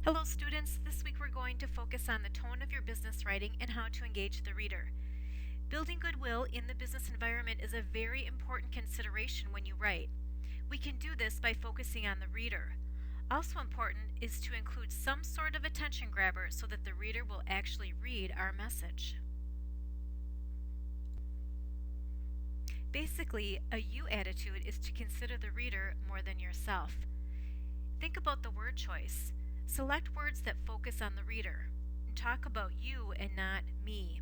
Hello students, this week we're going to focus on the tone of your business writing and how to engage the reader. Building goodwill in the business environment is a very important consideration when you write. We can do this by focusing on the reader. Also important is to include some sort of attention grabber so that the reader will actually read our message. Basically, a you attitude is to consider the reader more than yourself. Think about the word choice. Select words that focus on the reader. Talk about you and not me.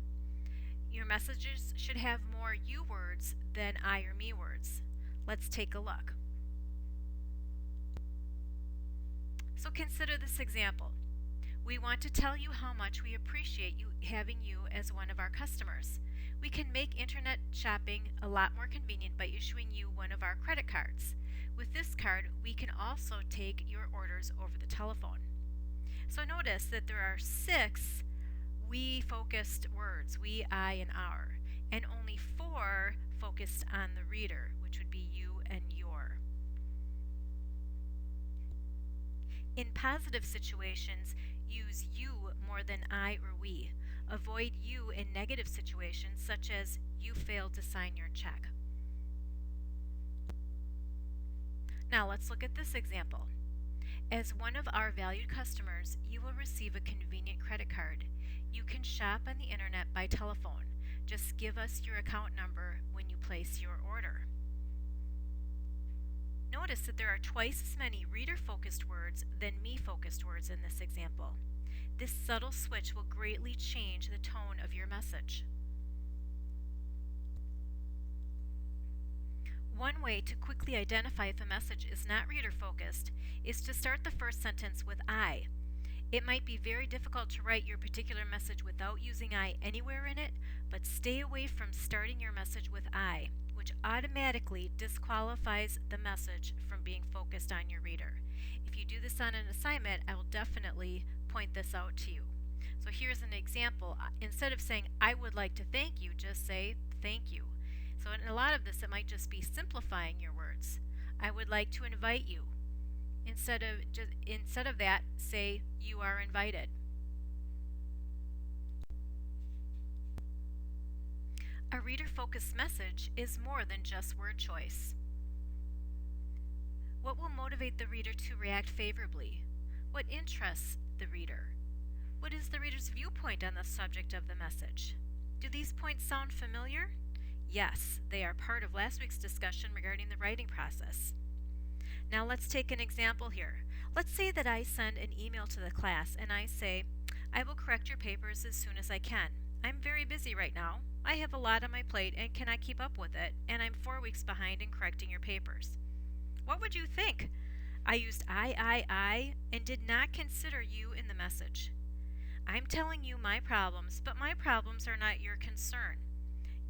Your messages should have more you words than I or me words. Let's take a look. So consider this example. We want to tell you how much we appreciate you having you as one of our customers. We can make internet shopping a lot more convenient by issuing you one of our credit cards. With this card, we can also take your orders over the telephone. So notice that there are 6 we-focused words, we, I, and our, and only 4 focused on the reader, which would be you and your. In positive situations, use you more than I or we. Avoid you in negative situations, such as you failed to sign your check. Now let's look at this example. As one of our valued customers, you will receive a convenient credit card. You can shop on the internet by telephone. Just give us your account number when you place your order. Notice that there are twice as many reader-focused words than me-focused words in this example. This subtle switch will greatly change the tone of your message. One way to quickly identify if a message is not reader-focused is to start the first sentence with I. It might be very difficult to write your particular message without using I anywhere in it, but stay away from starting your message with I, which automatically disqualifies the message from being focused on your reader. If you do this on an assignment, I will definitely point this out to you. So here's an example. Instead of saying, I would like to thank you, just say, thank you. So in a lot of this, it might just be simplifying your words. I would like to invite you. Instead of that, say, you are invited. A reader-focused message is more than just word choice. What will motivate the reader to react favorably? What interests the reader? What is the reader's viewpoint on the subject of the message? Do these points sound familiar? Yes, they are part of last week's discussion regarding the writing process. Now let's take an example here. Let's say that I send an email to the class and I say, I will correct your papers as soon as I can. I'm very busy right now. I have a lot on my plate and cannot keep up with it, and I'm 4 weeks behind in correcting your papers. What would you think? I used I, and did not consider you in the message. I'm telling you my problems, but my problems are not your concern.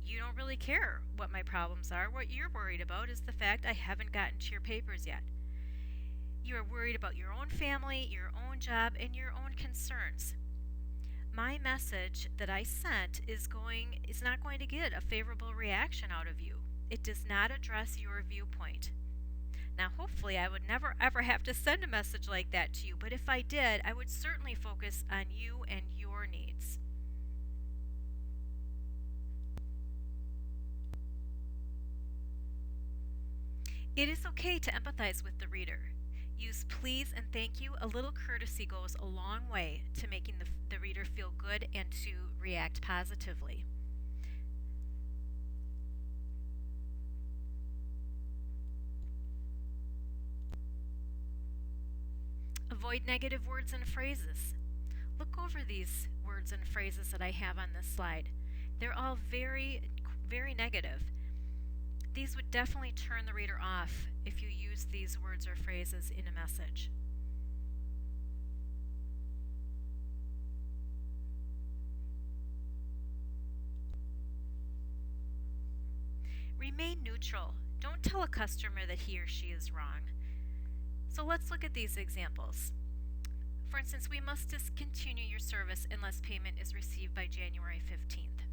You don't really care what my problems are. What you're worried about is the fact I haven't gotten to your papers yet. You are worried about your own family, your own job, and your own concerns. My message that I sent is not going to get a favorable reaction out of you. It does not address your viewpoint. Now, hopefully, I would never ever have to send a message like that to you, but if I did, I would certainly focus on you and your needs. It is okay to empathize with the reader. Use please and thank you. A little courtesy goes a long way to making the reader feel good and to react positively. Avoid negative words and phrases. Look over these words and phrases that I have on this slide. They're all very, very negative. These would definitely turn the reader off if you use these words or phrases in a message. Remain neutral. Don't tell a customer that he or she is wrong. So let's look at these examples. For instance, we must discontinue your service unless payment is received by January 15th.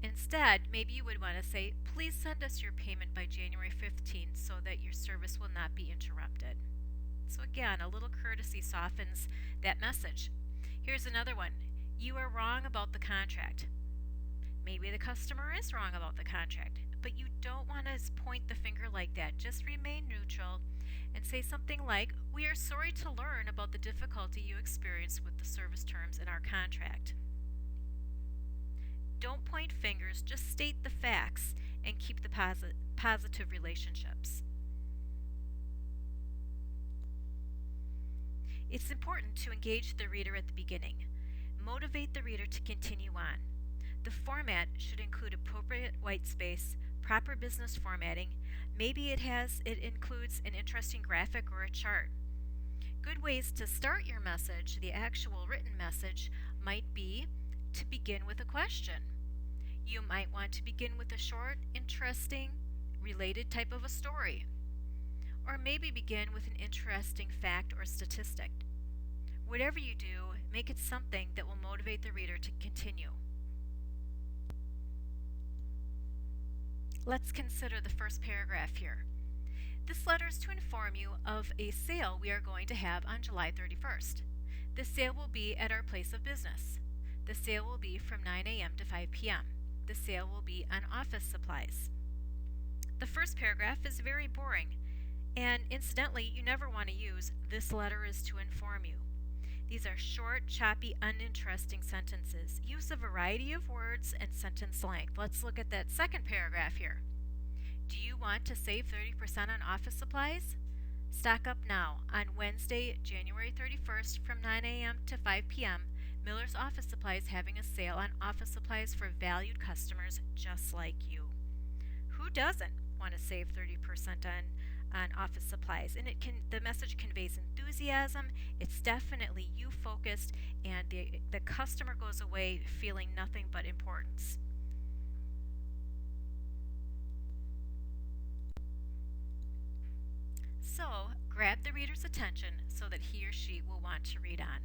Instead, maybe you would want to say, please send us your payment by January 15th so that your service will not be interrupted. So again, a little courtesy softens that message. Here's another one. You are wrong about the contract. Maybe the customer is wrong about the contract, but you don't want to point the finger like that. Just remain neutral and say something like, we are sorry to learn about the difficulty you experienced with the service terms in our contract. Don't point fingers, just state the facts and keep the positive relationships. It's important to engage the reader at the beginning. Motivate the reader to continue on. The format should include appropriate white space, proper business formatting. Maybe it includes an interesting graphic or a chart. Good ways to start your message, the actual written message, might be to begin with a question. You might want to begin with a short, interesting, related type of a story. Or maybe begin with an interesting fact or statistic. Whatever you do, make it something that will motivate the reader to continue. Let's consider the first paragraph here. This letter is to inform you of a sale we are going to have on July 31st. The sale will be at our place of business. The sale will be from 9 a.m. to 5 p.m. The sale will be on office supplies. The first paragraph is very boring, and incidentally, you never want to use "this letter is to inform you." These are short, choppy, uninteresting sentences. Use a variety of words and sentence length. Let's look at that second paragraph here. Do you want to save 30% on office supplies? Stock up now. On Wednesday, January 31st from 9 a.m. to 5 p.m., Miller's Office Supply is having a sale on office supplies for valued customers just like you. Who doesn't want to save 30% on office supplies? And the message conveys enthusiasm. It's definitely you focused, and the customer goes away feeling nothing but importance. So grab the reader's attention so that he or she will want to read on.